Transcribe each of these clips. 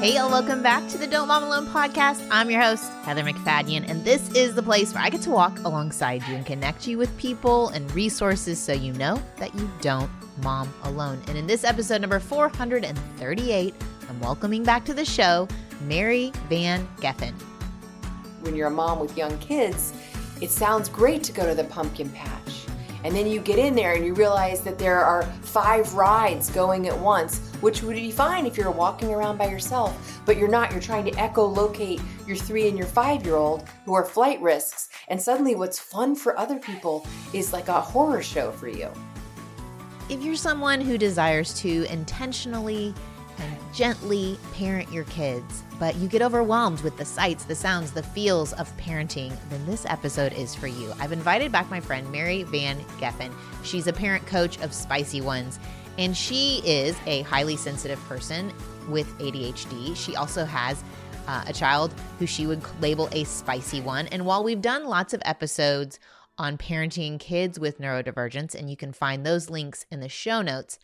Hey, y'all, welcome back to the Don't Mom Alone podcast. I'm your host, Heather McFadden, and this is the place where I get to walk alongside you and connect you with people and resources so you know that you don't mom alone. And in this episode number 438, I'm welcoming back to the show, Mary Van Geffen. When you're a mom with young kids, it sounds great to go to the pumpkin patch. And then you get in there and you realize that there are 5 rides going at once, which would be fine if you're walking around by yourself, but you're not. You're trying to echolocate your 3 and your 5-year-old who are flight risks. And suddenly what's fun for other people is like a horror show for you. If you're someone who desires to intentionally and gently parent your kids, but you get overwhelmed with the sights, the sounds, the feels of parenting, then this episode is for you. I've invited back my friend, Mary Van Geffen. She's a parent coach of spicy ones, and she is a highly sensitive person with ADHD. She also has a child who she would label a spicy one. And while we've done lots of episodes on parenting kids with neurodivergence, and you can find those links in the show notes,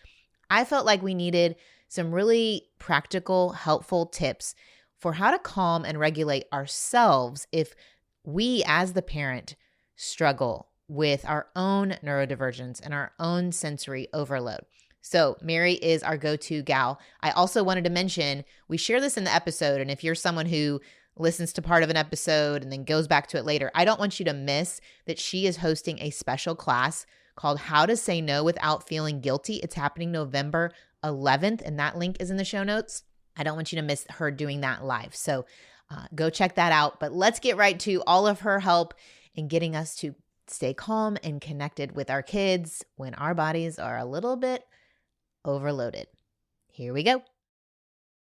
I felt like we needed some really practical, helpful tips for how to calm and regulate ourselves if we, as the parent, struggle with our own neurodivergence and our own sensory overload. So Mary is our go-to gal. I also wanted to mention, we share this in the episode, and if you're someone who listens to part of an episode and then goes back to it later, I don't want you to miss that she is hosting a special class called How to Say No Without Feeling Guilty. It's happening November 11th, and that link is in the show notes. I don't want you to miss her doing that live. So go check that out. But let's get right to all of her help in getting us to stay calm and connected with our kids when our bodies are a little bit overloaded. Here we go.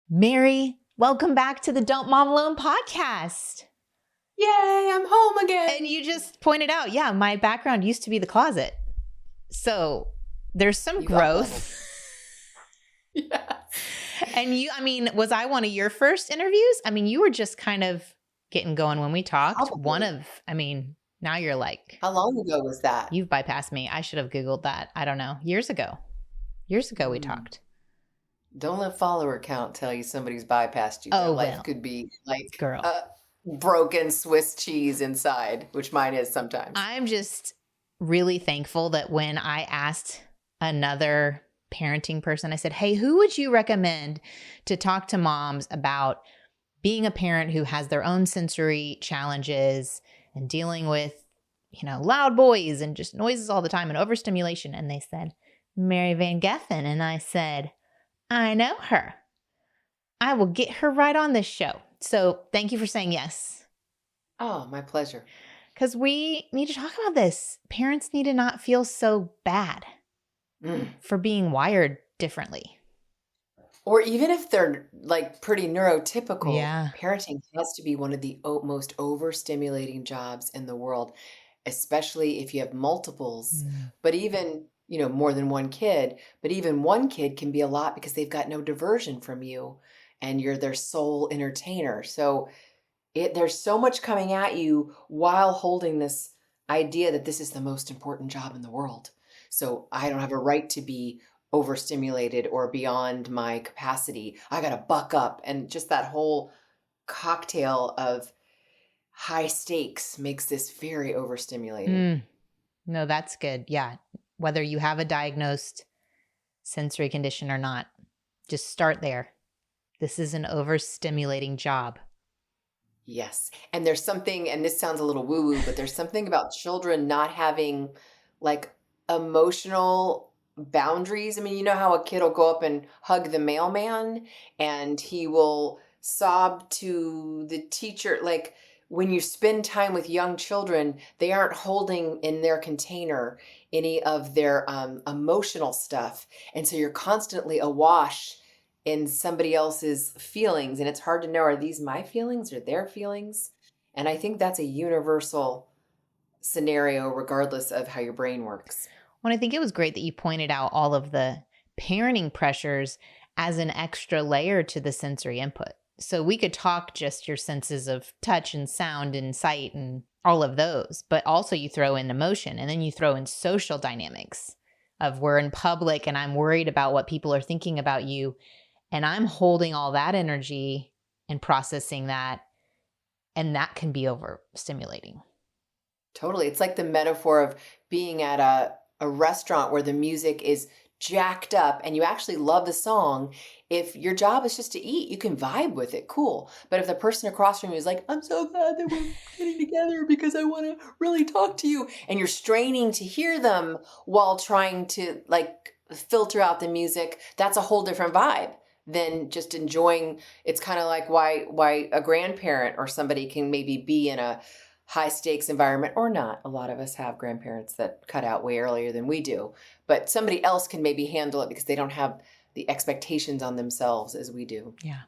Mary, welcome back to the Don't Mom Alone podcast. Yay, I'm home again. And you just pointed out, yeah, my background used to be the closet. So there's some growth. Yeah. And you, I mean, was I one of your first interviews? I mean, you were just kind of getting going when we talked. Probably. Now you're like. How long ago was that? You've bypassed me. I should have Googled that. I don't know. Years ago we talked. Don't let follower count tell you somebody's bypassed you. Their life could be like broken Swiss cheese inside, which mine is sometimes. I'm just really thankful that when I asked another parenting person, I said, hey, who would you recommend to talk to moms about being a parent who has their own sensory challenges and dealing with, loud boys and just noises all the time and overstimulation? And they said, Mary Van Geffen. And I said, I know her. I will get her right on this show. So thank you for saying yes. Oh, my pleasure. Because we need to talk about this. Parents need to not feel so bad for being wired differently. Or even if they're like pretty neurotypical, Yeah. parenting has to be one of the most overstimulating jobs in the world, especially if you have multiples, but even, more than one kid, but even one kid can be a lot because they've got no diversion from you and you're their sole entertainer. So there's so much coming at you while holding this idea that this is the most important job in the world. So I don't have a right to be overstimulated or beyond my capacity. I got to buck up. And just that whole cocktail of high stakes makes this very overstimulating. No, that's good. Yeah. Whether you have a diagnosed sensory condition or not, just start there. This is an overstimulating job. Yes. And there's something, and this sounds a little woo-woo, but there's something about children not having like emotional boundaries. I mean, you know how a kid will go up and hug the mailman and he will sob to the teacher. Like when you spend time with young children, they aren't holding in their container any of their emotional stuff. And so you're constantly awash in somebody else's feelings. And it's hard to know, are these my feelings or their feelings? And I think that's a universal scenario regardless of how your brain works. Well, I think it was great that you pointed out all of the parenting pressures as an extra layer to the sensory input. So we could talk just your senses of touch and sound and sight and all of those, but also you throw in emotion and then you throw in social dynamics of we're in public and I'm worried about what people are thinking about you. And I'm holding all that energy and processing that. And that can be overstimulating. Totally. It's like the metaphor of being at a restaurant where the music is jacked up and you actually love the song. If your job is just to eat, you can vibe with it. Cool. But if the person across from you is like, I'm so glad that we're getting together because I want to really talk to you, and you're straining to hear them while trying to like filter out the music, that's a whole different vibe than just enjoying. It's kind of like why a grandparent or somebody can maybe be in a high stakes environment or not. A lot of us have grandparents that cut out way earlier than we do, but somebody else can maybe handle it because they don't have the expectations on themselves as we do. Yeah.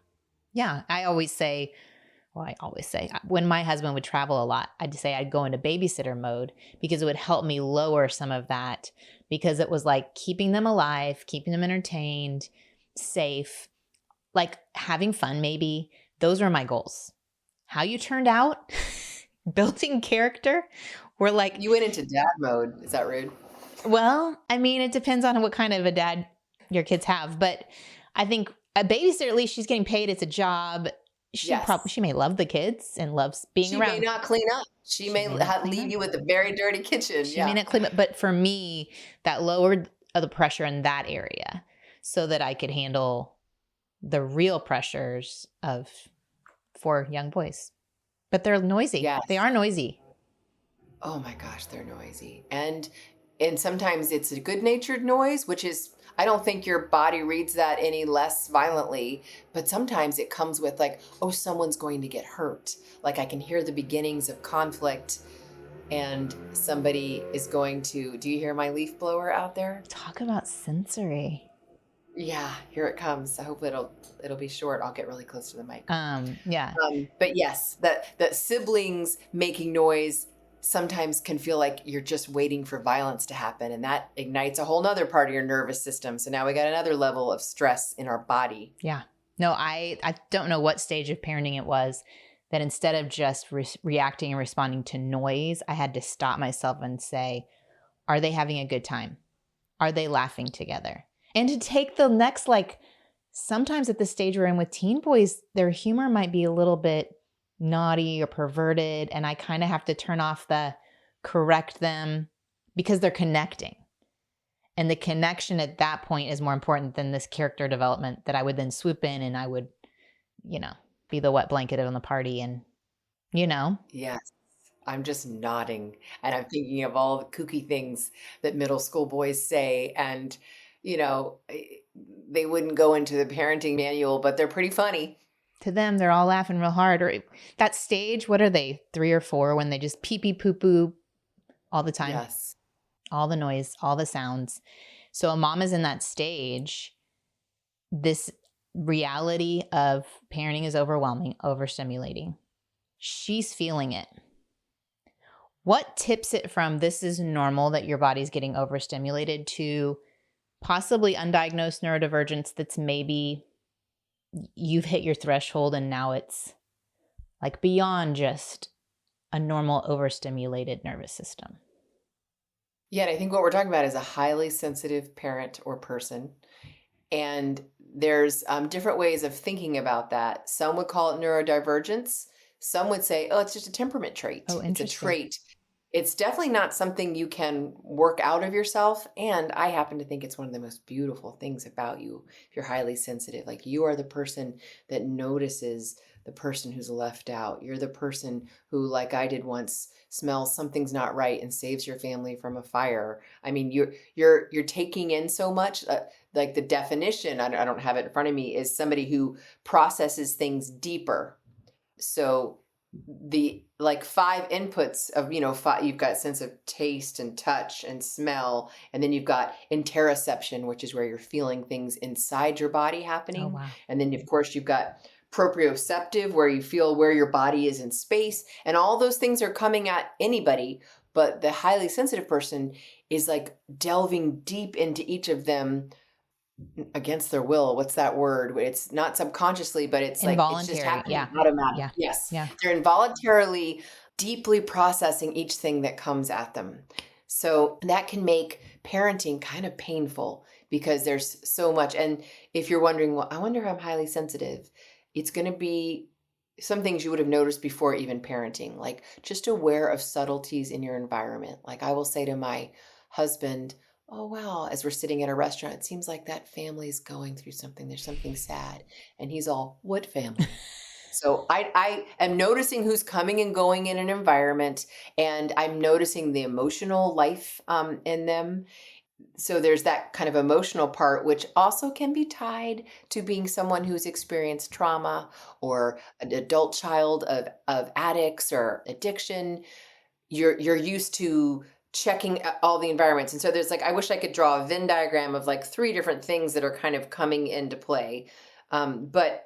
Yeah. I always say, when my husband would travel a lot, I'd say I'd go into babysitter mode because it would help me lower some of that, because it was like keeping them alive, keeping them entertained, safe, like having fun maybe. Those were my goals. How you turned out, building character, we're like, You went into dad mode. Is that rude? well, I mean, it depends on what kind of a dad your kids have, but I think a babysitter, at least she's getting paid. It's a job. Yes. She may love the kids and loves being She may around. not clean up. She may May not clean leave up. you with a very dirty kitchen. She may Yeah. not clean up, but for me, that lowered the pressure in that area so that I could handle the real pressures of 4 young boys. But they're noisy. Yes. They are noisy. Oh my gosh, they're noisy. And sometimes it's a good-natured noise, which is, I don't think your body reads that any less violently, but sometimes it comes with like, oh, someone's going to get hurt. Like I can hear the beginnings of conflict and somebody is going to, do you hear my leaf blower out there? Talk about sensory. Yeah, here it comes. I hope it'll be short. I'll get really close to the mic. Yeah. But yes, that siblings making noise sometimes can feel like you're just waiting for violence to happen, and that ignites a whole nother part of your nervous system. So now we got another level of stress in our body. Yeah. No, I don't know what stage of parenting it was that instead of just reacting and responding to noise, I had to stop myself and say, are they having a good time? Are they laughing together? And to take the next, like, sometimes at the stage we're in with teen boys, their humor might be a little bit naughty or perverted. And I kind of have to turn off the correct them because they're connecting. And the connection at that point is more important than this character development that I would then swoop in and I would, be the wet blanket on the party and, Yes. I'm just nodding and I'm thinking of all the kooky things that middle school boys say. And, they wouldn't go into the parenting manual, but they're pretty funny. To them, they're all laughing real hard. Or that stage, what are they, 3 or 4, when they just pee pee poo poo all the time? Yes. All the noise, all the sounds. So a mom is in that stage. This reality of parenting is overwhelming, overstimulating. She's feeling it. What tips it from this is normal that your body's getting overstimulated to possibly undiagnosed neurodivergence that's maybe you've hit your threshold and now it's like beyond just a normal overstimulated nervous system? Yeah, and I think what we're talking about is a highly sensitive parent or person. And there's different ways of thinking about that. Some would call it neurodivergence. Some would say, oh, it's just a temperament trait. Oh, It's a interesting. trait. It's definitely not something you can work out of yourself. And I happen to think it's one of the most beautiful things about you if you're highly sensitive. Like you are the person that notices the person who's left out. You're the person who, like I did once, smells something's not right and saves your family from a fire. I mean, you're taking in so much. Like the definition, I don't have it in front of me, is somebody who processes things deeper. So the like 5 inputs of, 5, you've got sense of taste and touch and smell, and then you've got interoception, which is where you're feeling things inside your body happening. Oh, wow. And then of course you've got proprioceptive, where you feel where your body is in space, and all those things are coming at anybody, but the highly sensitive person is like delving deep into each of them against their will. What's that word? It's not subconsciously, but it's like it's just Involuntary, happening yeah. automatic. Yeah. Yes. Yeah. They're involuntarily deeply processing each thing that comes at them. So that can make parenting kind of painful because there's so much. And if you're wondering, well, I wonder if I'm highly sensitive, it's going to be some things you would have noticed before even parenting, like just aware of subtleties in your environment. Like I will say to my husband, oh, wow, as we're sitting at a restaurant, it seems like that family's going through something. There's something sad. And he's all, what family? So I am noticing who's coming and going in an environment, and I'm noticing the emotional life in them. So there's that kind of emotional part, which also can be tied to being someone who's experienced trauma or an adult child of addicts or addiction. You're used to checking all the environments. And so there's like, I wish I could draw a Venn diagram of like three different things that are kind of coming into play. But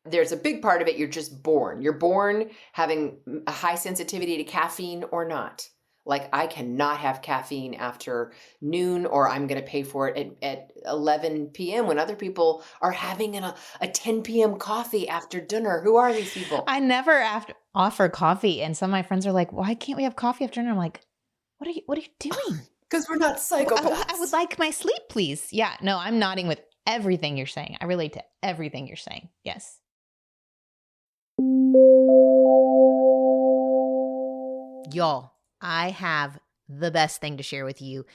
there's a big part of it. You're just born. You're born having a high sensitivity to caffeine or not. Like I cannot have caffeine after noon, or I'm going to pay for it at 11 p.m. when other people are having a 10 p.m. coffee after dinner. Who are these people? I never offer coffee, and some of my friends are like, "Why can't we have coffee after dinner?" I'm like, What are you doing?" Because we're not I psychopaths. would like my sleep, please. Yeah, no, I'm nodding with everything you're saying. I relate to everything you're saying. Yes. Y'all, I have the best thing to share with you.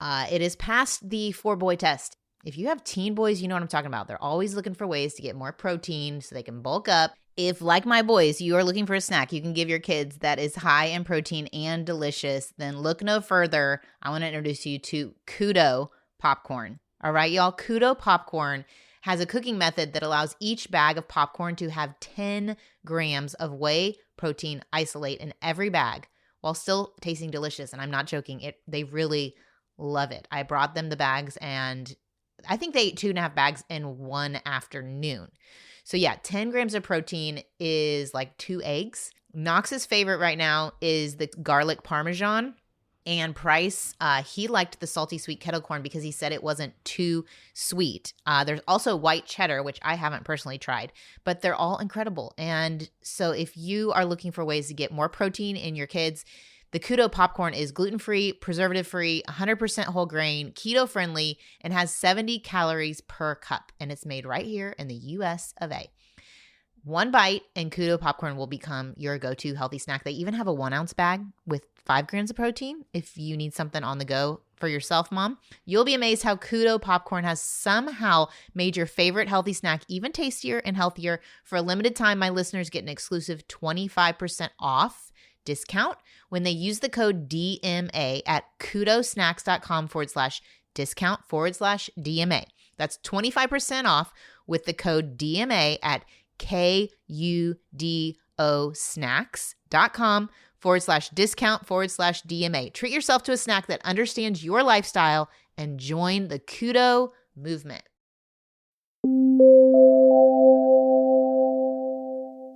It is past the 4-boy test. If you have teen boys, you know what I'm talking about. They're always looking for ways to get more protein so they can bulk up. If, like my boys, you are looking for a snack you can give your kids that is high in protein and delicious, then look no further. I want to introduce you to Kudo popcorn. All right, y'all. Kudo popcorn has a cooking method that allows each bag of popcorn to have 10 grams of whey protein isolate in every bag while still tasting delicious. And I'm not joking. They really love it. I brought them the bags, and I think they ate 2.5 bags in one afternoon. So yeah, 10 grams of protein is like 2 eggs. Knox's favorite right now is the garlic parmesan. And Price, he liked the salty sweet kettle corn because he said it wasn't too sweet. There's also white cheddar, which I haven't personally tried, but they're all incredible. And so if you are looking for ways to get more protein in your kids, the Kudo popcorn is gluten-free, preservative-free, 100% whole grain, keto-friendly, and has 70 calories per cup. And it's made right here in the US of A. One bite and Kudo popcorn will become your go-to healthy snack. They even have a 1-ounce bag with 5 grams of protein if you need something on the go for yourself, Mom. You'll be amazed how Kudo popcorn has somehow made your favorite healthy snack even tastier and healthier. For a limited time, my listeners get an exclusive 25% off discount when they use the code DMA at kudosnacks.com/discount/DMA. That's 25% off with the code DMA at kudosnacks.com/discount/DMA. Treat yourself to a snack that understands your lifestyle and join the Kudo movement.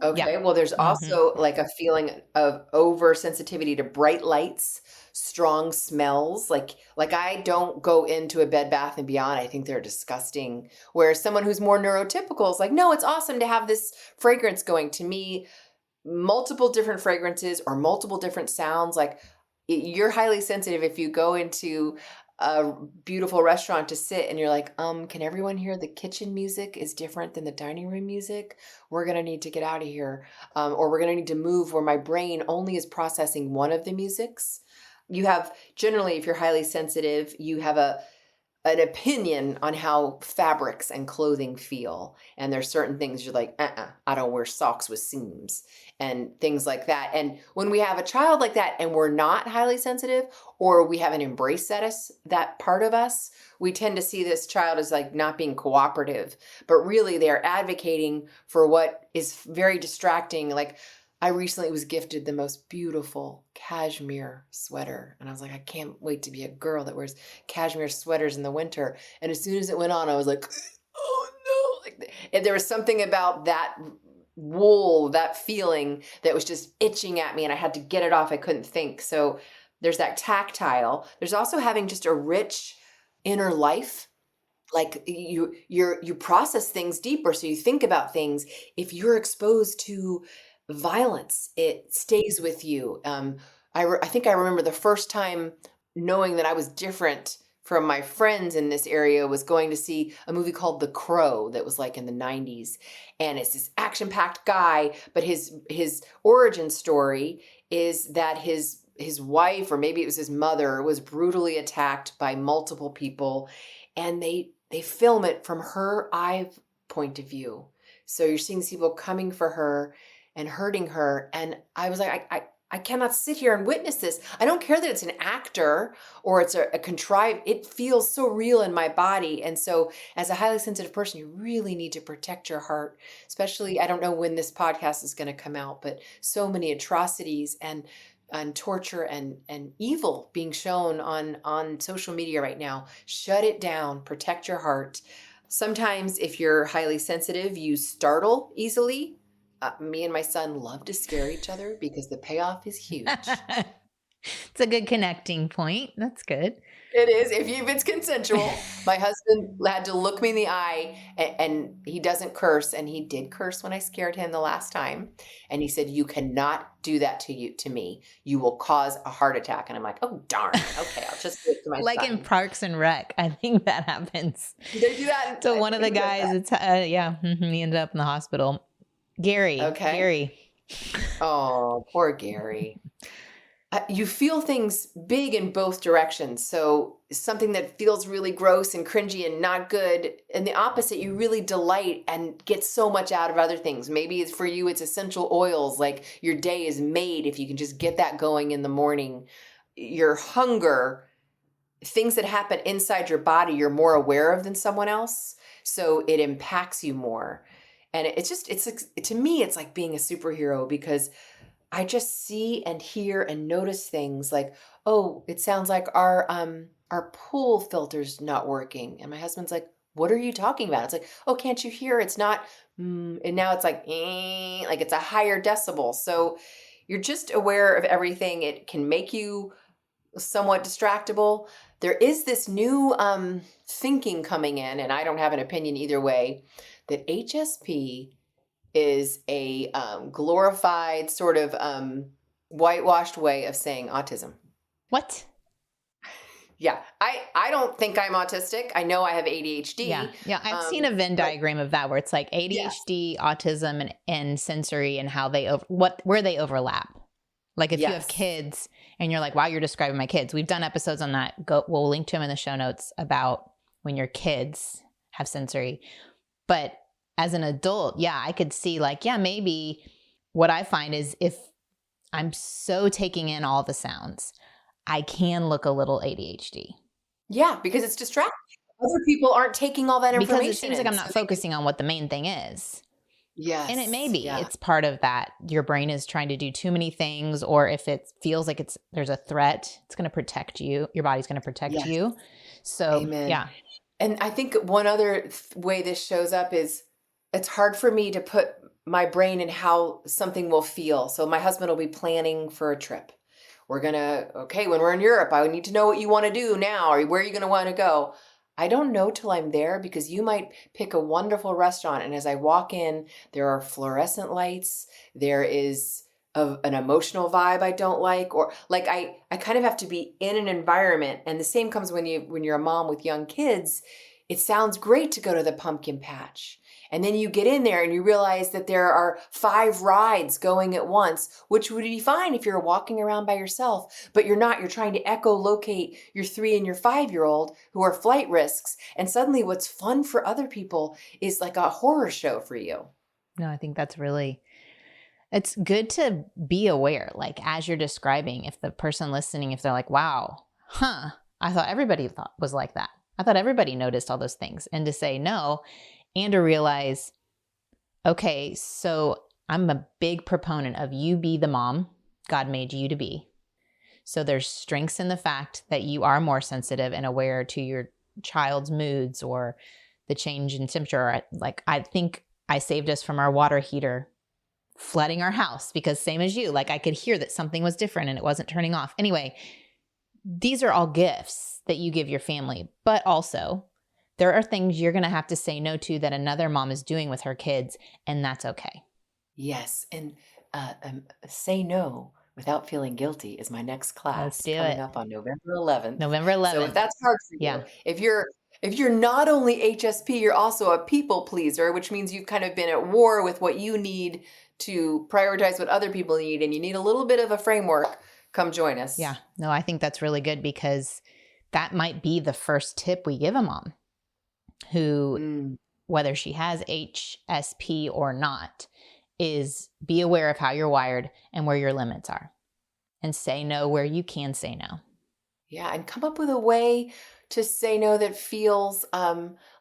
Okay, Yeah. well, there's also like a feeling of oversensitivity to bright lights, strong smells. Like I don't go into a Bed Bath and Beyond. I think they're disgusting. Whereas someone who's more neurotypical is like, no, it's awesome to have this fragrance going. To me, multiple different fragrances or multiple different sounds, like you're highly sensitive if you go into a beautiful restaurant to sit and you're like, can everyone hear the kitchen music is different than the dining room music? We're going to need to get out of here. Or we're going to need to move where my brain only is processing one of the musics. You have generally, if you're highly sensitive, you have an opinion on how fabrics and clothing feel. And there's certain things you're like, I don't wear socks with seams and things like that. And when we have a child like that and we're not highly sensitive, or we haven't embraced that part of us, we tend to see this child as like not being cooperative, but really they're advocating for what is very distracting. Like I recently was gifted the most beautiful cashmere sweater. And I was like, I can't wait to be a girl that wears cashmere sweaters in the winter. And as soon as it went on, I was like, oh no. And there was something about that wool, that feeling that was just itching at me and I had to get it off. I couldn't think. So there's that tactile. There's also having just a rich inner life. Like you process things deeper. So you think about things. If you're exposed to violence, it stays with you. I think I remember the first time knowing that I was different from my friends in this area was going to see a movie called The Crow that was like in the 90s. And it's this action-packed guy, but his origin story is that his wife, or maybe it was his mother, was brutally attacked by multiple people, and they film it from her eye point of view. So you're seeing these people coming for her and hurting her. And I was like, I cannot sit here and witness this. I don't care that it's an actor or it's a contrived, it feels so real in my body. And so as a highly sensitive person, you really need to protect your heart, especially, I don't know when this podcast is going to come out, but so many atrocities and torture and evil being shown on social media right now. Shut it down, protect your heart. Sometimes if you're highly sensitive, you startle easily. Me and my son love to scare each other because the payoff is huge. It's a good connecting point. That's good. It is. If it's consensual. My husband had to look me in the eye, and he doesn't curse, and he did curse when I scared him the last time. And he said, "You cannot do that to me. You will cause a heart attack." And I'm like, "Oh darn. Okay, I'll just do it to my Like son." in Parks and Rec, I think that happens. They do that. So one of the guys, it's he ended up in the hospital. Gary. Okay. Gary. Oh, poor Gary. You feel things big in both directions. So something that feels really gross and cringy and not good, and the opposite, you really delight and get so much out of other things. Maybe it's for you, it's essential oils, like your day is made if you can just get that going in the morning. Your hunger, things that happen inside your body, you're more aware of than someone else. So it impacts you more. And to me, it's like being a superhero, because I just see and hear and notice things like, "Oh, it sounds like our pool filter's not working." And my husband's like, "What are you talking about?" It's like, "Oh, can't you hear? It's not." And now it's like it's a higher decibel. So you're just aware of everything. It can make you somewhat distractible. There is this new thinking coming in, and I don't have an opinion either way, that HSP is a glorified sort of whitewashed way of saying autism. What? Yeah, I don't think I'm autistic. I know I have ADHD. Yeah. I've seen a Venn diagram of that where it's like ADHD, Yes. autism, and sensory, and how where they overlap. Like if you have kids and you're like, "Wow, you're describing my kids." We've done episodes on that. We'll link to them in the show notes about when your kids have sensory. But as an adult, I could see maybe what I find is if I'm so taking in all the sounds, I can look a little ADHD. Yeah, because it's distracting. Other people aren't taking all that information. Because it seems like I'm not focusing on what the main thing is. Yes. And it may be. Yeah. It's part of that. Your brain is trying to do too many things, or if it feels like there's a threat, it's going to protect you. Your body's going to protect you. So, Amen. yeah. And I think one other way this shows up is it's hard for me to put my brain in how something will feel. So my husband will be planning for a trip. Okay, when we're in Europe, I need to know what you want to do now, or where are you going to want to go? I don't know till I'm there, because you might pick a wonderful restaurant, and as I walk in, there are fluorescent lights. There is an emotional vibe I don't like, or like I kind of have to be in an environment. And the same comes when you're a mom with young kids. It sounds great to go to the pumpkin patch. And then you get in there and you realize that there are 5 rides going at once, which would be fine if you're walking around by yourself, but you're not. You're trying to echolocate your 3 and your 5-year-old who are flight risks. And suddenly what's fun for other people is like a horror show for you. No, I think it's good to be aware, like as you're describing, if the person listening, if they're like, "Wow, I thought everybody was like that. I thought everybody noticed all those things," and to say no. And to realize, okay, so I'm a big proponent of you be the mom God made you to be. So there's strengths in the fact that you are more sensitive and aware to your child's moods or the change in temperature. Like I think I saved us from our water heater flooding our house, because same as you, like I could hear that something was different and it wasn't turning off. Anyway, these are all gifts that you give your family, but also there are things you're going to have to say no to that another mom is doing with her kids, and that's okay. Yes. And say no without feeling guilty is my next Let's class do coming it. up on November 11th. November So if 11th. that's hard for Yeah. you, if you're not only HSP, you're also a people pleaser, which means you've kind of been at war with what you need to prioritize what other people need, and you need a little bit of a framework, come join us. Yeah. No, I think that's really good because that might be the first tip we give a mom who, Mm, whether she has HSP or not, is be aware of how you're wired and where your limits are and say no where you can say no. yeah, and come up with a way to say no that feels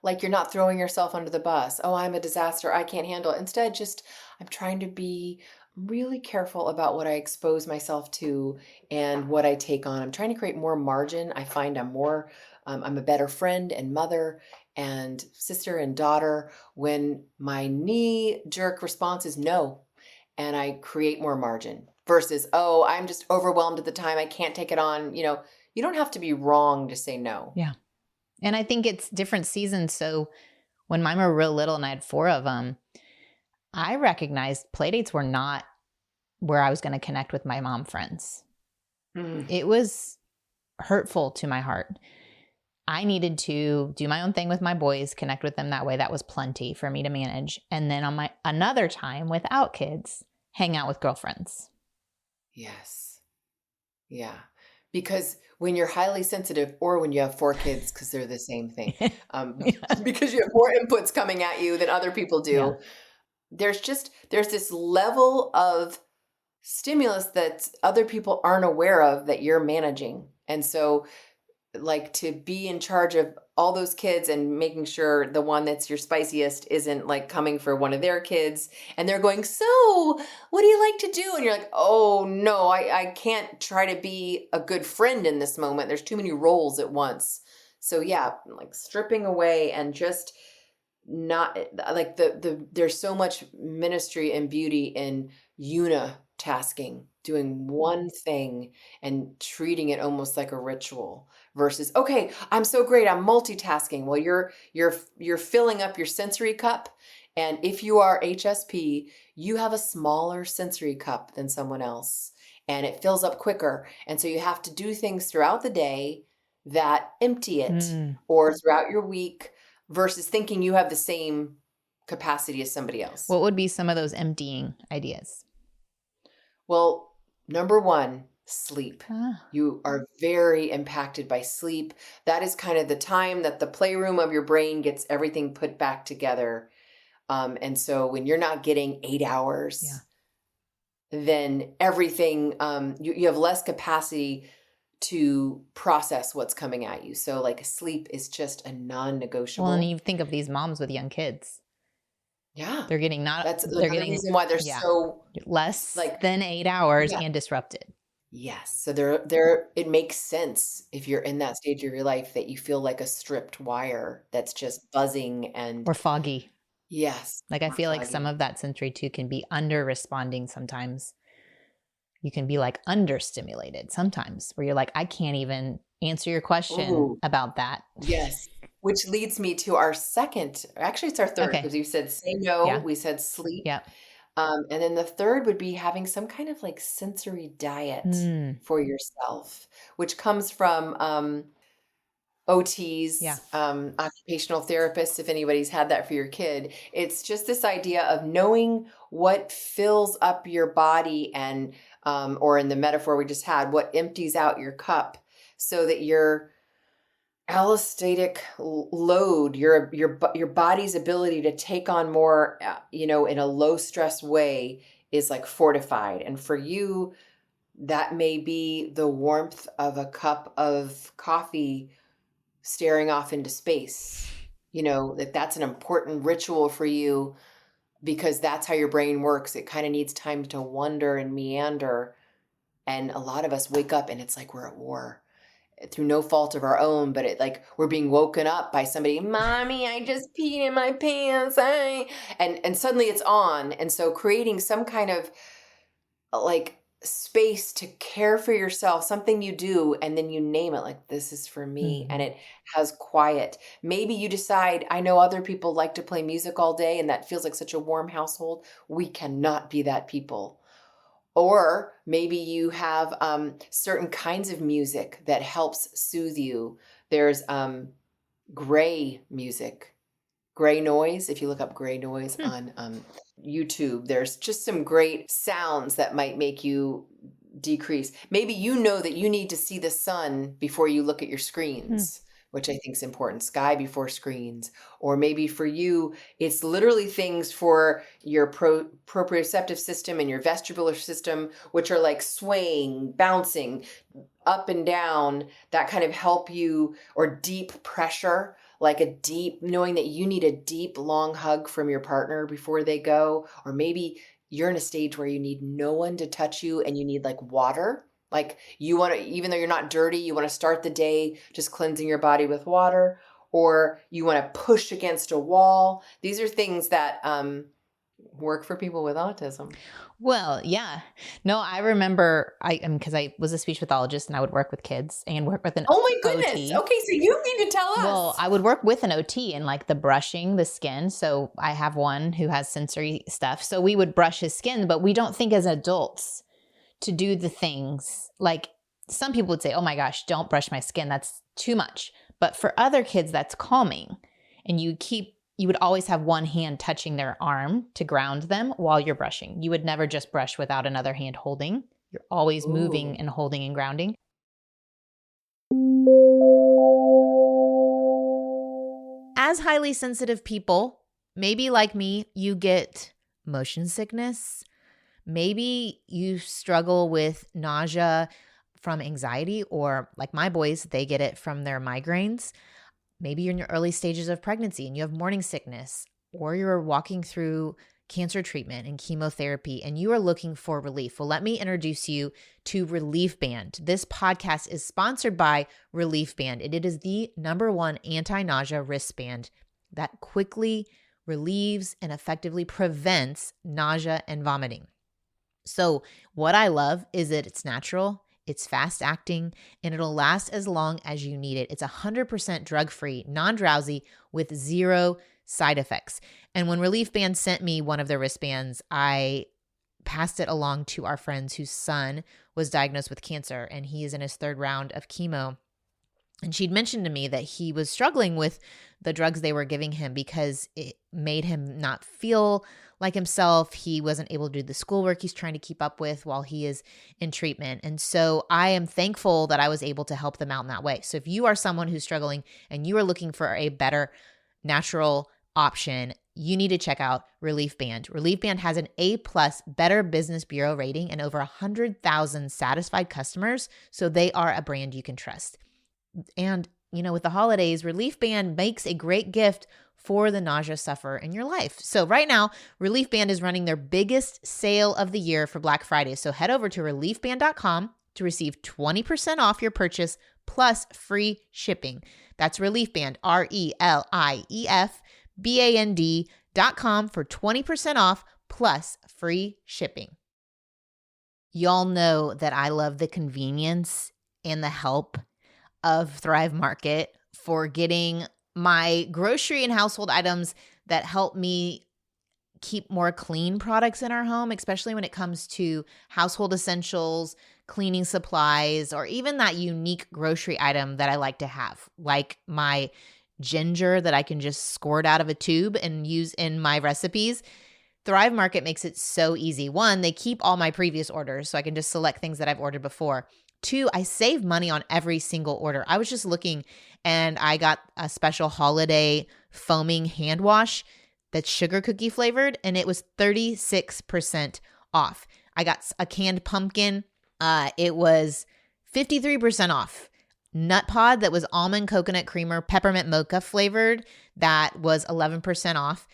like you're not throwing yourself under the bus. Oh, I'm a disaster. I can't handle it. Instead, just I'm trying to be really careful about what I expose myself to and what I take on. I'm trying to create more margin. I find I'm a better friend and mother and sister and daughter when my knee jerk response is no, and I create more margin versus, oh, I'm just overwhelmed at the time. I can't take it on. You don't have to be wrong to say no. Yeah. And I think it's different seasons. So when mine were real little and I had 4 of them, I recognized playdates were not where I was going to connect with my mom friends. Mm. It was hurtful to my heart. I needed to do my own thing with my boys, connect with them that way. That was plenty for me to manage. And then on my another time without kids, hang out with girlfriends. Yes. Yeah. Because when you're highly sensitive or when you have 4 kids, because they're the same thing, because you have more inputs coming at you than other people Yeah. do, there's this level of stimulus that other people aren't aware of that you're managing. And so like to be in charge of all those kids and making sure the one that's your spiciest isn't like coming for one of their kids and they're going, so what do you like to do? And you're like, oh no, I can't try to be a good friend in this moment. There's too many roles at once. So yeah, like stripping away and just not like there's so much ministry and beauty in unitasking, doing one thing and treating it almost like a ritual versus, okay, I'm so great, I'm multitasking. Well, you're filling up your sensory cup, and if you are HSP, you have a smaller sensory cup than someone else and it fills up quicker, and so you have to do things throughout the day that empty it or throughout your week versus thinking you have the same capacity as somebody else. What would be some of those emptying ideas? Well, number one, sleep. Ah. You are very impacted by sleep. That is kind of the time that the playroom of your brain gets everything put back together. And so when you're not getting 8 hours, then everything, you have less capacity to process what's coming at you. So like sleep is just a non-negotiable. Well, and you think of these moms with young kids. Yeah. They're getting That's they're another getting reason why they're so less like than 8 hours yeah. and disrupted. Yes. So it makes sense if you're in that stage of your life that you feel like a stripped wire that's just buzzing and Or foggy. yes, Like I or feel like some foggy. of that sensory too can be under responding sometimes. You can be like understimulated sometimes where you're like, I can't even answer your question Ooh, about that. yes. Which leads me to our second, actually it's our third, Okay. because you said say no, Yeah. we said sleep. Yeah. And then the third would be having some kind of like sensory diet for yourself, which comes from OTs, Yeah. occupational therapists, if anybody's had that for your kid. It's just this idea of knowing what fills up your body and, or in the metaphor we just had, what empties out your cup so that your allostatic load, your body's ability to take on more, in a low stress way is like fortified. And for you, that may be the warmth of a cup of coffee staring off into space. That's an important ritual for you because that's how your brain works. It kind of needs time to wonder and meander. And a lot of us wake up and it's like we're at war through no fault of our own, but it like we're being woken up by somebody, mommy, I just peed in my pants. And suddenly it's on. And so creating some kind of like space to care for yourself, something you do, and then you name it like this is for me, and it has quiet. Maybe you decide, I know other people like to play music all day and that feels like such a warm household. We cannot be that people. Or maybe you have certain kinds of music that helps soothe you. There's gray music, gray noise. If you look up gray noise Hmm. on YouTube, there's just some great sounds that might make you decrease. Maybe you know that you need to see the sun before you look at your Hmm. screens, which I think is important. Sky before screens. Or maybe for you, it's literally things for your proprioceptive system and your vestibular system, which are like swaying, bouncing, up and down, that kind of help you, or deep pressure, like a deep, knowing that you need a deep, long hug from your partner before they go. Or maybe you're in a stage where you need no one to touch you and you need like water. Like you want to, even though you're not dirty, you want to start the day just cleansing your body with water, or you want to push against a wall. These are things that work for people with autism. Well, yeah. No, I remember because I was a speech pathologist and I would work with kids and work with an Oh my goodness. OT. Okay, so you need to tell Well, us. I would work with an OT and like the brushing the skin. So I have one who has sensory stuff. So we would brush his skin, but we don't think as adults to do the things like some people would say, oh my gosh, don't brush my skin. That's too much. But for other kids, that's calming. And you would always have one hand touching their arm to ground them while you're brushing. You would never just brush without another hand holding. You're always moving Ooh. and holding and grounding. As highly sensitive people, maybe like me, you get motion sickness. Maybe you struggle with nausea from anxiety, or like my boys, they get it from their migraines. Maybe you're in your early stages of pregnancy and you have morning sickness, or you're walking through cancer treatment and chemotherapy and you are looking for relief. Well, let me introduce you to Relief Band. This podcast is sponsored by Relief Band, and it is the #1 anti-nausea wristband that quickly relieves and effectively prevents nausea and vomiting. So what I love is that it's natural, it's fast acting, and it'll last as long as you need it. It's 100% drug-free, non-drowsy, with 0 side effects. And when Relief Band sent me one of their wristbands, I passed it along to our friends whose son was diagnosed with cancer, and he is in his 3rd round of chemo. And she'd mentioned to me that he was struggling with the drugs they were giving him because it made him not feel like himself. He wasn't able to do the schoolwork he's trying to keep up with while he is in treatment. And so I am thankful that I was able to help them out in that way. So if you are someone who's struggling and you are looking for a better natural option, you need to check out Relief Band. Relief Band has an A+ Better Business Bureau rating and over 100,000 satisfied customers. So they are a brand you can trust. And, with the holidays, Relief Band makes a great gift for the nausea sufferer in your life. So right now, Relief Band is running their biggest sale of the year for Black Friday. So head over to reliefband.com to receive 20% off your purchase plus free shipping. That's Relief Band, ReliefBand.com for 20% off plus free shipping. Y'all know that I love the convenience and the help of Thrive Market for getting my grocery and household items that help me keep more clean products in our home, especially when it comes to household essentials, cleaning supplies, or even that unique grocery item that I like to have, like my ginger that I can just squirt out of a tube and use in my recipes. Thrive Market makes it so easy. 1, they keep all my previous orders, so I can just select things that I've ordered before. 2, I save money on every single order. I was just looking and I got a special holiday foaming hand wash that's sugar cookie flavored, and it was 36% off. I got a canned pumpkin. It was 53% off. Nut Pod that was almond coconut creamer peppermint mocha flavored, that was 11% off.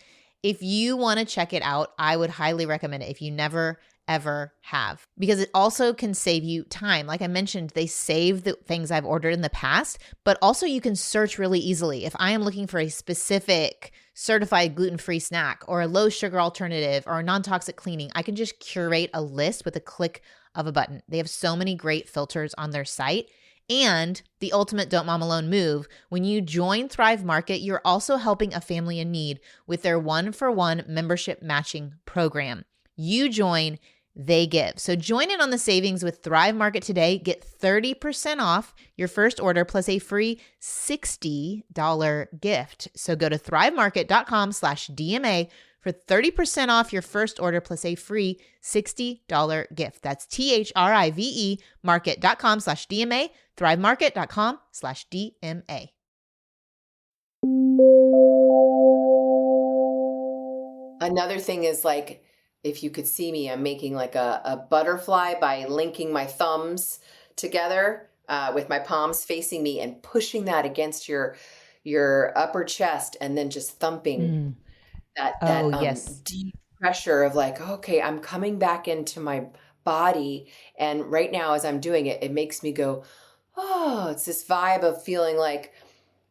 If you want to check it out, I would highly recommend it if you never ever have, because it also can save you time. Like I mentioned, they save the things I've ordered in the past, but also you can search really easily. If I am looking for a specific certified gluten-free snack or a low sugar alternative or a non-toxic cleaning, I can just curate a list with a click of a button. They have so many great filters on their site. And the ultimate Don't Mom Alone move, when you join Thrive Market, you're also helping a family in need with their 1-for-1 membership matching program. You join, they give. So join in on the savings with Thrive Market today. Get 30% off your first order plus a free $60 gift. So go to thrivemarket.com/DMA for 30% off your first order plus a free $60 gift. That's THRIVE market.com/DMA, thrivemarket.com/DMA. Another thing is like, if you could see me, I'm making like a butterfly by linking my thumbs together with my palms facing me and pushing that against your upper chest and then just thumping that Yes. deep pressure of like, okay, I'm coming back into my body. And right now, as I'm doing it, it makes me go, oh, it's this vibe of feeling like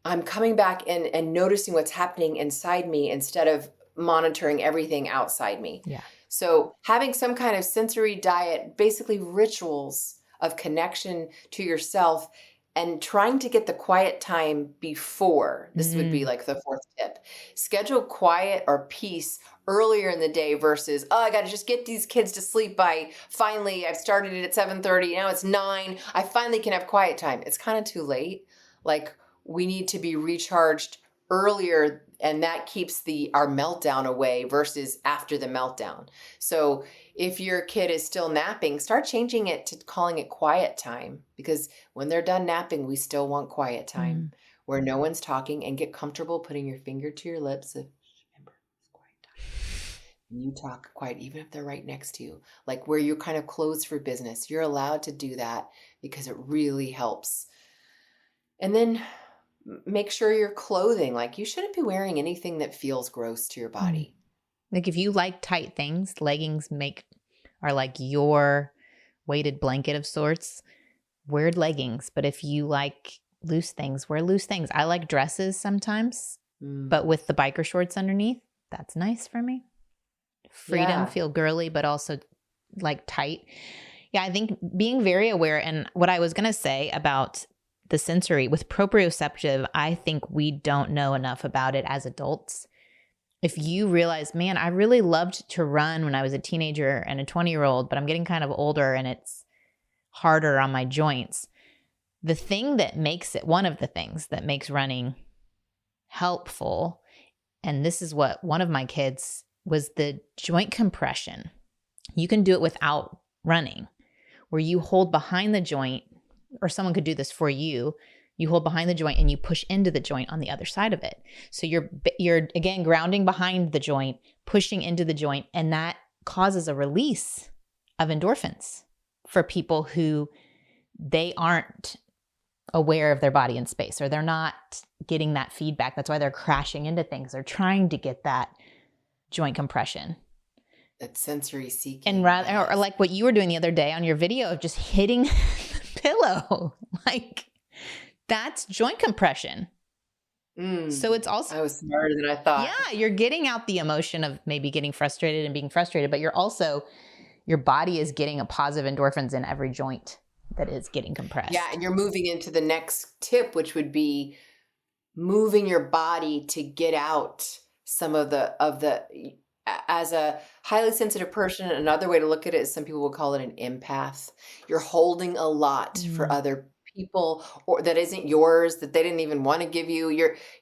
I'm coming back and noticing what's happening inside me instead of monitoring everything outside me. Yeah. So having some kind of sensory diet, basically rituals of connection to yourself and trying to get the quiet time before. This would be like the fourth tip. Schedule quiet or peace earlier in the day versus, oh, I got to just get these kids to sleep by finally, I've started it at 7:30. Now it's 9. I finally can have quiet time. It's kind of too late. Like, we need to be recharged earlier, and that keeps our meltdown away versus after the meltdown. So if your kid is still napping, start changing it to calling it quiet time, because when they're done napping, we still want quiet time where no one's talking, and get comfortable putting your finger to your lips. Remember, it's quiet time. And you talk quiet, even if they're right next to you, like where you're kind of closed for business. You're allowed to do that because it really helps. And then make sure your clothing, like, you shouldn't be wearing anything that feels gross to your body. Like if you like tight things, leggings are like your weighted blanket of sorts. Wear leggings. But if you like loose things, wear loose things. I like dresses sometimes, but with the biker shorts underneath, that's nice for me. Freedom, feel girly, but also like tight. Yeah, I think being very aware. And what I was going to say about the sensory with proprioceptive, I think we don't know enough about it as adults. If you realize, man, I really loved to run when I was a teenager and a 20-year-old, but I'm getting kind of older and it's harder on my joints. The thing that makes it, one of the things that makes running helpful, and this is what one of my kids was, the joint compression. You can do it without running, where you hold behind the joint, or someone could do this for you. You hold behind the joint and you push into the joint on the other side of it. So you're again grounding behind the joint, pushing into the joint, and that causes a release of endorphins for people who they aren't aware of their body in space, or they're not getting that feedback. That's why they're crashing into things. They're trying to get that joint compression. That sensory seeking. And rather, or like what you were doing the other day on your video of just hitting the pillow, like that's joint compression. So it's also, I was smarter than I thought. Yeah, you're getting out the emotion of maybe getting frustrated and being frustrated, but you're also, your body is getting a positive endorphins in every joint that is getting compressed. Yeah, and you're moving into the next tip, which would be moving your body to get out some of the as a highly sensitive person. Another way to look at it is, some people will call it an empath. You're holding a lot for other people, or that isn't yours, that they didn't even want to give you.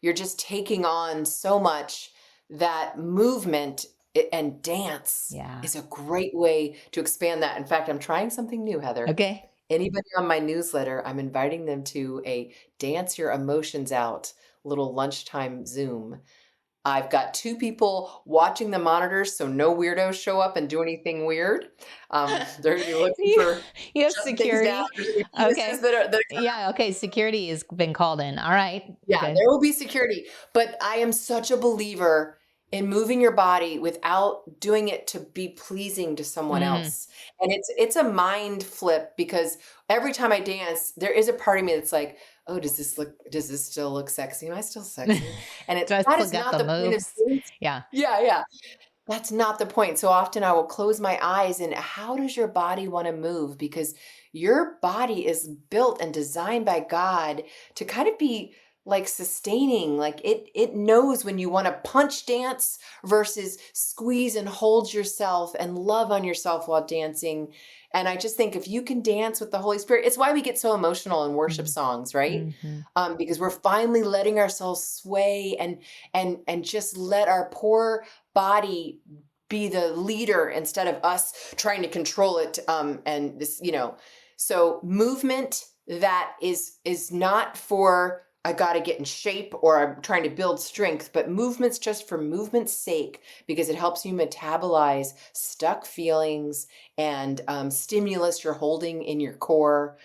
You're just taking on so much. That movement and dance is a great way to expand that. In fact, I'm trying something new, Heather. Okay. Anybody on my newsletter, I'm inviting them to a Dance Your Emotions Out little lunchtime Zoom. I've got 2 people watching the monitors, so no weirdos show up and do anything weird. They're looking for you have security. Okay. Okay. Security has been called in. All right. Yeah, okay. There will be security. But I am such a believer in moving your body without doing it to be pleasing to someone else. And it's a mind flip, because every time I dance, there is a part of me that's like, oh, does this still look sexy? Am I still sexy? And that is not the point of dance. Yeah. That's not the point. So often I will close my eyes, and how does your body want to move? Because your body is built and designed by God to kind of be like sustaining. Like it knows when you want to punch dance versus squeeze and hold yourself and love on yourself while dancing. And I just think if you can dance with the Holy Spirit, it's why we get so emotional in worship songs, right? Mm-hmm. Because we're finally letting ourselves sway and just let our poor body be the leader instead of us trying to control it. And this, so movement that is not for I got to get in shape or I'm trying to build strength, but movement's just for movement's sake because it helps you metabolize stuck feelings and stimulus you're holding in your core,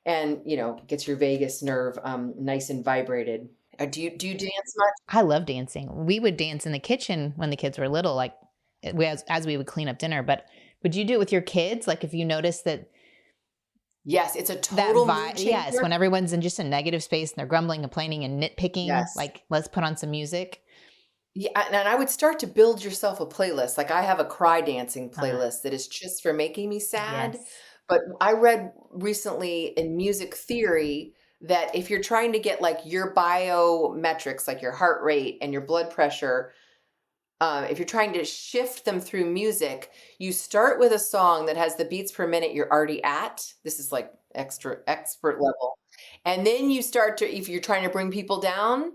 and gets your vagus nerve nice and vibrated. Do you dance much? I love dancing. We would dance in the kitchen when the kids were little, like as we would clean up dinner. But would you do it with your kids? Like if you notice that Yes, it's a total mood yes, changer. when everyone's in just a negative space and they're grumbling, complaining, and nitpicking, Yes. like let's put on some music. Yeah, and I would start to build yourself a playlist. Like I have a cry dancing playlist that is just for making me sad. Yes. But I read recently in music theory that if you're trying to get like your biometrics, like your heart rate and your blood pressure, if you're trying to shift them through music, you start with a song that has the beats per minute you're already at. This is like extra expert level. And then you start to, if you're trying to bring people down,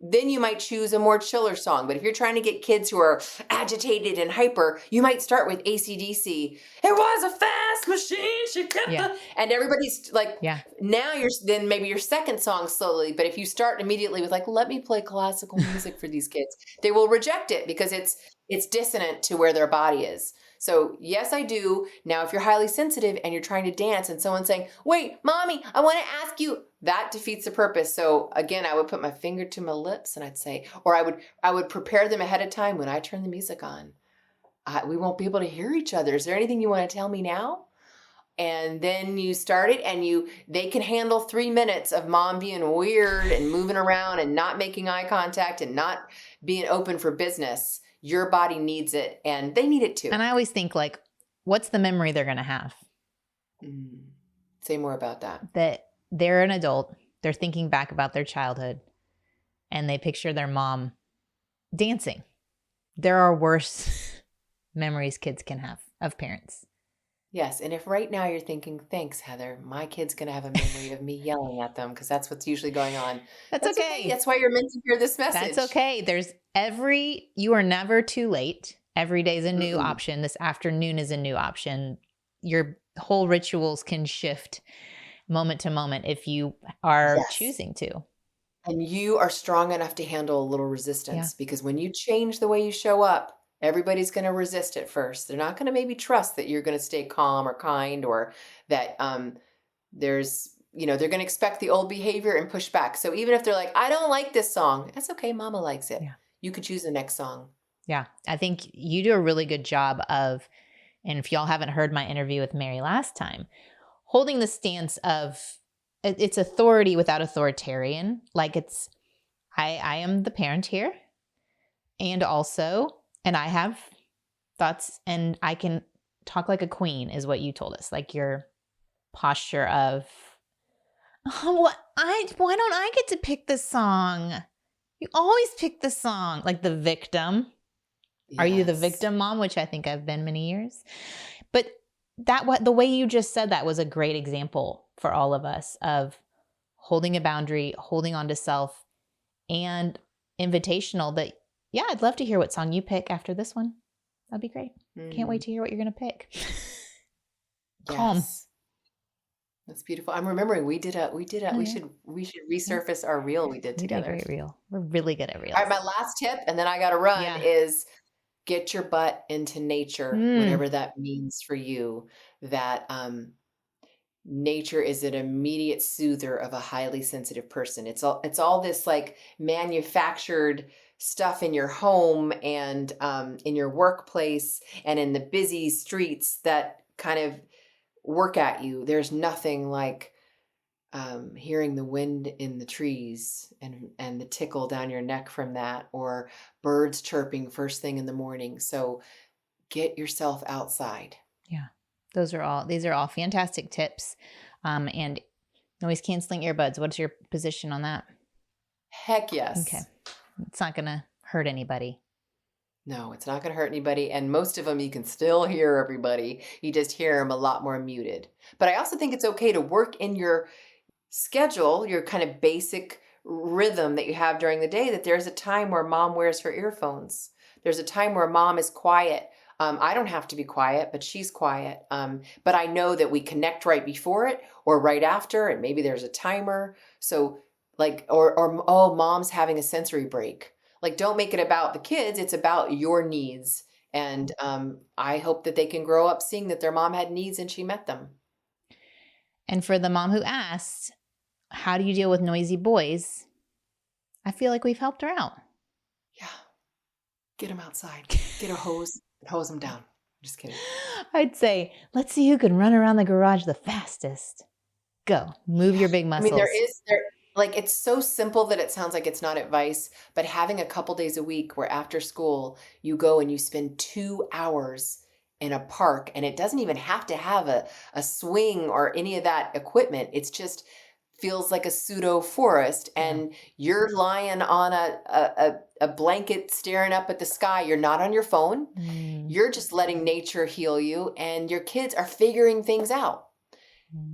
then you might choose a more chiller song. But if you're trying to get kids who are agitated and hyper, you might start with AC/DC. It was a fast machine. She kept and everybody's like, now then maybe your second song slowly. But if you start immediately with like, let me play classical music for these kids, they will reject it because it's dissonant to where their body is. So yes, I do. Now, if you're highly sensitive and you're trying to dance and someone's saying, wait, mommy, I want to ask you, that defeats the purpose. So again, I would put my finger to my lips and I'd say, or I would prepare them ahead of time when I turn the music on. We won't be able to hear each other. Is there anything you want to tell me now? And then you start it and they can handle 3 minutes of mom being weird and moving around and not making eye contact and not being open for business. Your body needs it and they need it too. And I always think like, what's the memory they're going to have? Say more about that. That they're an adult. They're thinking back about their childhood and they picture their mom dancing. There are worse memories kids can have of parents. Yes. And if right now you're thinking, thanks, Heather, my kid's going to have a memory of me yelling at them because that's what's usually going on. That's okay. That's why you're meant to hear this message. That's okay. You are never too late. Every day is a new option. This afternoon is a new option. Your whole rituals can shift moment to moment if you are choosing to. And you are strong enough to handle a little resistance because when you change the way you show up, everybody's going to resist at first. They're not going to maybe trust that you're going to stay calm or kind or that there's, they're going to expect the old behavior and push back. So even if they're like, I don't like this song, that's okay. Mama likes it. Yeah. You could choose the next song. Yeah. I think you do a really good job of, and if y'all haven't heard my interview with Mary last time, holding the stance of it's authority without authoritarian. Like I am the parent here and I have thoughts and I can talk like a queen is what you told us. Like your posture of, why don't I get to pick the song? You always pick the song, like the victim. Yes. Are you the victim mom? Which I think I've been many years. But the way you just said that was a great example for all of us of holding a boundary, holding on to self, and invitational that, I'd love to hear what song you pick after this one. That'd be great. Can't wait to hear what you're going to pick. Calm. Yes. That's beautiful. I'm remembering we should resurface our reel we did together. We did a great reel. We're really good at reels. All right, my last tip, and then I got to run, is get your butt into nature, whatever that means for you. That nature is an immediate soother of a highly sensitive person. It's all this like manufactured stuff in your home and in your workplace and in the busy streets that kind of work at you. There's nothing like hearing the wind in the trees and the tickle down your neck from that, or birds chirping first thing in the morning. So get yourself outside. Yeah. These are all fantastic tips. And noise canceling earbuds. What's your position on that? Heck yes. Okay. It's not going to hurt anybody. No, it's not going to hurt anybody. And most of them, you can still hear everybody. You just hear them a lot more muted. But I also think it's okay to work in your schedule, your kind of basic rhythm that you have during the day, that there's a time where mom wears her earphones. There's a time where mom is quiet. I don't have to be quiet, but she's quiet. But I know that we connect right before it or right after, and maybe there's a timer. So like, or oh, mom's having a sensory break. Like, don't make it about the kids. It's about your needs. And I hope that they can grow up seeing that their mom had needs and she met them. And for the mom who asked, how do you deal with noisy boys? I feel like we've helped her out. Yeah. Get them outside. Get a hose and hose them down. Just kidding. I'd say, let's see who can run around the garage the fastest. Go. Move your big muscles. I mean, like, it's so simple that it sounds like it's not advice, but having a couple days a week where after school you go and you spend 2 hours in a park, and it doesn't even have to have a swing or any of that equipment. It's just feels like a pseudo forest, and you're lying on a blanket staring up at the sky. You're not on your phone. You're just letting nature heal you, and your kids are figuring things out.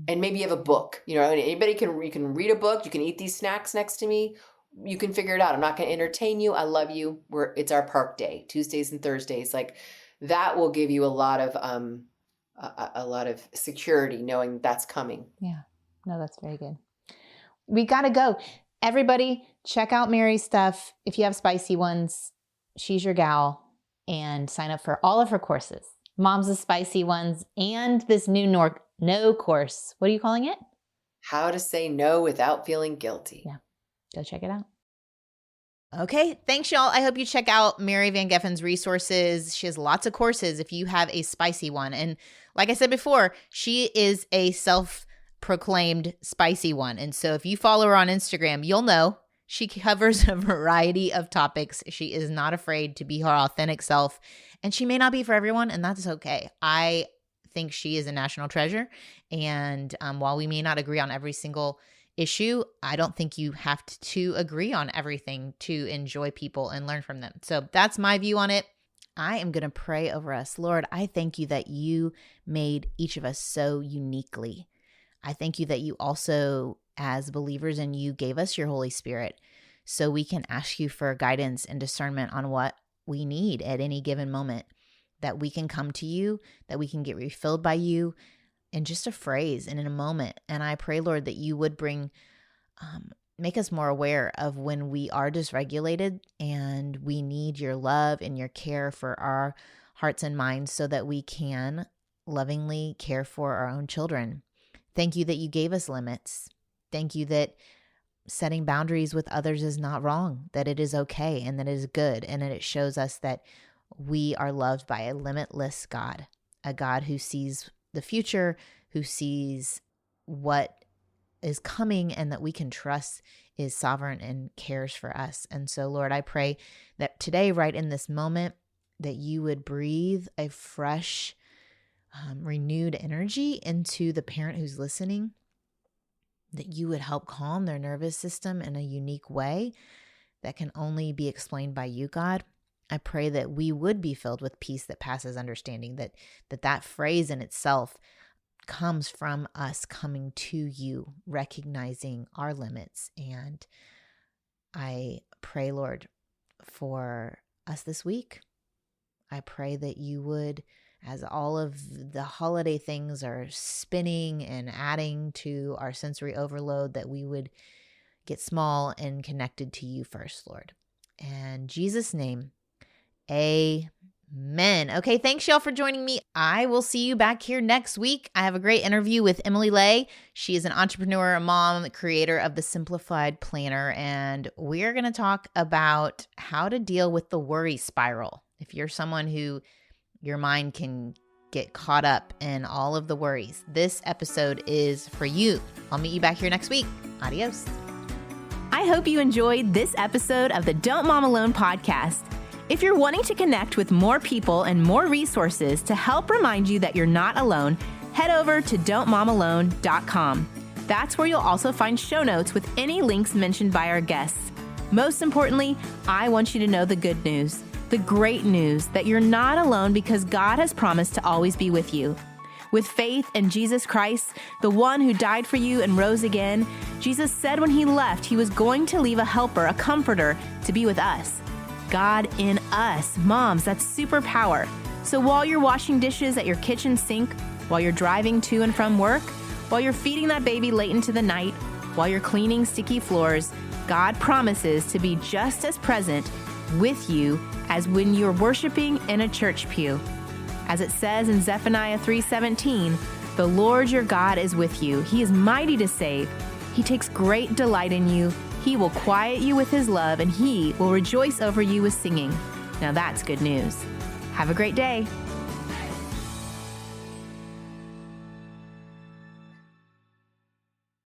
And maybe you have a book, you can read a book. You can eat these snacks next to me. You can figure it out. I'm not going to entertain you. I love you. It's our park day, Tuesdays and Thursdays. Like, that will give you a lot of security knowing that's coming. Yeah. No, that's very good. We got to go. Everybody, check out Mary's stuff. If you have spicy ones, she's your gal, and sign up for all of her courses. Mom's the Spicy Ones and this new no course. What are you calling it? How to say no without feeling guilty. Yeah. Go check it out. Okay. Thanks, y'all. I hope you check out Mary Van Geffen's resources. She has lots of courses if you have a spicy one. And like I said before, she is a self-proclaimed spicy one. And so if you follow her on Instagram, you'll know she covers a variety of topics. She is not afraid to be her authentic self. And she may not be for everyone, and that's okay. I think she is a national treasure. And while we may not agree on every single issue, I don't think you have to agree on everything to enjoy people and learn from them. So that's my view on it. I am going to pray over us. Lord, I thank you that you made each of us so uniquely. I thank you that you also, as believers in you, gave us your Holy Spirit so we can ask you for guidance and discernment on what we need at any given moment, that we can come to you, that we can get refilled by you in just a phrase and in a moment. And I pray, Lord, that you would make us more aware of when we are dysregulated and we need your love and your care for our hearts and minds so that we can lovingly care for our own children. Thank you that you gave us limits. Thank you that setting boundaries with others is not wrong, that it is okay and that it is good, and that it shows us that we are loved by a limitless God, a God who sees the future, who sees what is coming, and that we can trust is sovereign and cares for us. And so, Lord, I pray that today, right in this moment, that you would breathe a fresh, renewed energy into the parent who's listening, that you would help calm their nervous system in a unique way that can only be explained by you, God. I pray that we would be filled with peace that passes understanding, that phrase in itself comes from us coming to you, recognizing our limits. And I pray, Lord, for us this week. I pray that you would, as all of the holiday things are spinning and adding to our sensory overload, that we would get small and connected to you first, Lord. In Jesus' name, amen. Okay, thanks y'all for joining me. I will see you back here next week. I have a great interview with Emily Lay. She is an entrepreneur, a mom, creator of the Simplified Planner, and we're going to talk about how to deal with the worry spiral. If you're someone who your mind can get caught up in all of the worries, this episode is for you. I'll meet you back here next week. Adios. I hope you enjoyed this episode of the Don't Mom Alone podcast. If you're wanting to connect with more people and more resources to help remind you that you're not alone, head over to don'tmomalone.com. That's where you'll also find show notes with any links mentioned by our guests. Most importantly, I want you to know the good news, the great news that you're not alone because God has promised to always be with you. With faith in Jesus Christ, the one who died for you and rose again, Jesus said when he left, he was going to leave a helper, a comforter, to be with us. God in us. Moms, that's superpower. So while you're washing dishes at your kitchen sink, while you're driving to and from work, while you're feeding that baby late into the night, while you're cleaning sticky floors, God promises to be just as present with you as when you're worshiping in a church pew. As it says in Zephaniah 3:17, the Lord your God is with you. He is mighty to save. He takes great delight in you. He will quiet you with his love, and he will rejoice over you with singing. Now that's good news. Have a great day.